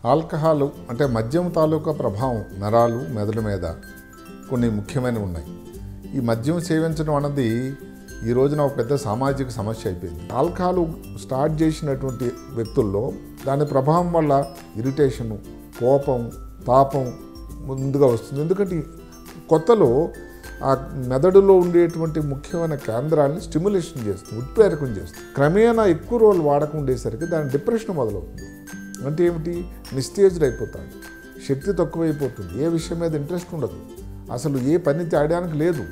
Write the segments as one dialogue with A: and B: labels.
A: Alcohol అంటే మద్యం తాలూకా ప్రభావం నరాలు మెదడు మీద కొన్ని ముఖ్యమైనవి ఉన్నాయి. ఈ మద్యం సేవించడం అన్నది ఈ రోజున ఒక పెద్ద సామాజిక సమస్య అయిపోయింది. ఆల్కహాల్ స్టార్ట్ చేసినటువంటి వ్యక్తుల్లో దాని ప్రభావం వల్ల ఇరిటేషను, కోపం, తాపం ముందుగా వస్తుంది. ఎందుకంటే కొత్తలో ఆ మెదడులో ఉండేటువంటి ముఖ్యమైన కేంద్రాలని స్టిమ్యులేషన్ చేస్తుంది, ఉత్ప్రేరకం చేస్తుంది. క్రమేణా ఎక్కువ రోజులు వాడకం ఉండేసరికి దాని డిప్రెషన్ మొదలవుతుంది. అంటే ఏమిటి? నిస్తేజుడు అయిపోతాడు, శక్తి తక్కువైపోతుంది, ఏ విషయం మీద ఇంట్రెస్ట్ ఉండదు, అసలు ఏ పని తేడానికి లేదు.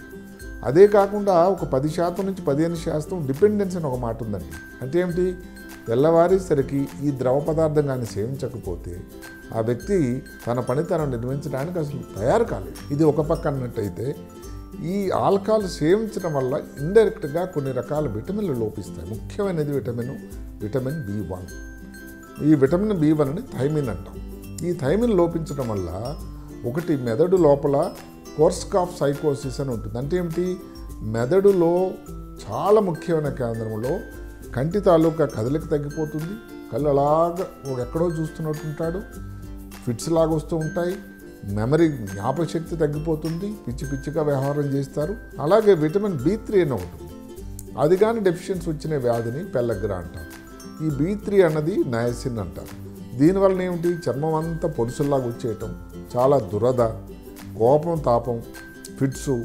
A: అదే కాకుండా ఒక 10% నుంచి 15% డిపెండెన్స్ అని ఒక మాట ఉందండి. అంటే ఏమిటి? తెల్లవారేసరికి ఈ ద్రవ పదార్థం కానీ సేవించకపోతే ఆ వ్యక్తి తన పని తను నిర్వహించడానికి అసలు తయారు కాలేదు. ఇది ఒక పక్క అన్నట్టయితే ఈ ఆల్కహాల్ సేవించడం వల్ల ఇండైరెక్ట్గా కొన్ని రకాల విటమిన్లు లోపిస్తాయి. ముఖ్యమైనది విటమిన్ B1. ఈ విటమిన్ B1ని థైమిన్ అంటాం. ఈ థైమిన్ లోపించడం వల్ల ఒకటి మెదడు లోపల కోర్స్కాఫ్ సైకోసిస్ అని ఉంటుంది. అంటే ఏమిటి? మెదడులో చాలా ముఖ్యమైన కేంద్రంలో కంటి తాలూకా కదలిక తగ్గిపోతుంది, కళ్ళు అలాగా ఎక్కడో చూస్తున్నట్టుంటాడు, ఫిట్స్ లాగా వస్తూ ఉంటాయి, మెమరీ జ్ఞాపకశక్తి తగ్గిపోతుంది, పిచ్చి పిచ్చిగా వ్యవహారం చేస్తారు. అలాగే విటమిన్ B3 అని ఒకటి, అది కానీ డెఫిషియన్సీ వచ్చిన వ్యాధిని పెల్లగ్రా అంటారు. ఈ B3 అన్నది నయసిన్ అంటారు. దీనివల్ల ఏమిటి? చర్మం అంతా పొడుసుల్లాగా వచ్చేయటం, చాలా దురద, కోపం, తాపం, ఫిట్సు,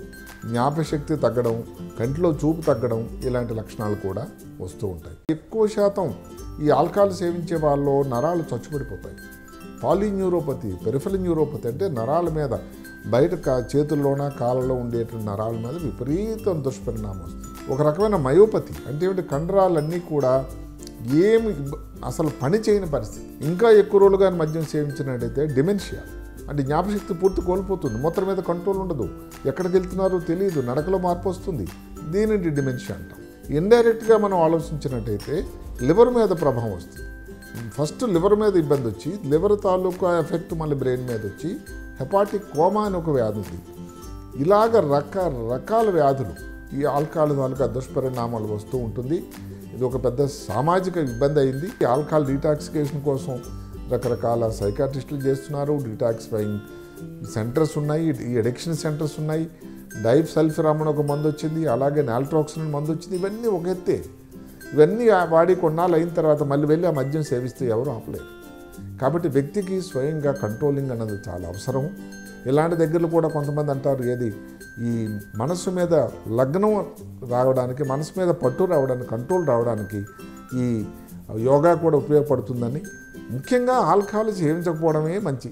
A: జ్ఞాపకశక్తి తగ్గడం, కంటిలో చూపు తగ్గడం, ఇలాంటి లక్షణాలు కూడా వస్తూ ఉంటాయి. ఎక్కువ శాతం ఈ ఆల్కహాల్ సేవించే వాళ్ళలో నరాలు చచ్చుపడిపోతాయి. పాలీన్యూరోపతి, పెరిఫెరల్ న్యూరోపతి అంటే నరాల మీద బయట చేతుల్లోన కాళ్ళలో ఉండేటువంటి నరాల మీద విపరీతం దుష్పరిణామం వస్తుంది. ఒక రకమైన మయోపతి అంటే ఏమిటి? కండరాలన్నీ కూడా ఏమి అసలు పని చేయని పరిస్థితి. ఇంకా ఎక్కువ రోజులు కానీ మద్యం సేవించినట్టయితే డిమెన్షియా అంటే జ్ఞాపకశక్తి పూర్తి కోల్పోతుంది, మూత్రం మీద కంట్రోల్ ఉండదు, ఎక్కడికి వెళ్తున్నారో తెలియదు, నడకలో మార్పు వస్తుంది. దీనిని డిమెన్షియా అంటాం. ఇండైరెక్ట్గా మనం ఆలోచించినట్టయితే లివర్ మీద ప్రభావం వస్తుంది. ఫస్ట్ లివర్ మీద ఇబ్బంది వచ్చి లివర్ తాలూకా ఎఫెక్ట్ మళ్ళీ బ్రెయిన్ మీద వచ్చి హెపాటిక్ కోమా అని ఒక వ్యాధి ఉంది. ఇలాగ రకరకాల వ్యాధులు ఈ ఆల్కహాల్ తాలూకా దుష్పరిణామాలు వస్తూ ఉంటుంది. ఇది ఒక పెద్ద సామాజిక ఇబ్బంది అయింది. ఈ ఆల్కహాల్ డీటాక్సికేషన్ కోసం రకరకాల సైకాట్రిస్టులు చేస్తున్నారు. డీటాక్సిఫైయింగ్ సెంటర్స్ ఉన్నాయి, ఈ అడిక్షన్ సెంటర్స్ ఉన్నాయి. డైసల్ఫిరామ్ అని ఒక మందు వచ్చింది, అలాగే నాల్ట్రాక్సిన్ మందు వచ్చింది. ఇవన్నీ ఒక ఎత్తే. ఇవన్నీ వాడి కొన్నాళ్ళు అయిన తర్వాత మళ్ళీ వెళ్ళి ఆ మద్యం సేవిస్తే ఎవరు ఆపలేరు. కాబట్టి వ్యక్తికి స్వయంగా కంట్రోలింగ్ అన్నది చాలా అవసరం. ఇలాంటి దగ్గరలో కూడా కొంతమంది అంటారు, ఏది ఈ మనసు మీద లగ్నం రావడానికి, మనసు మీద పట్టు రావడానికి, కంట్రోల్ రావడానికి ఈ యోగా కూడా ఉపయోగపడుతుందని. ముఖ్యంగా ఆల్కహాల్ సేవించకపోవడమే మంచి.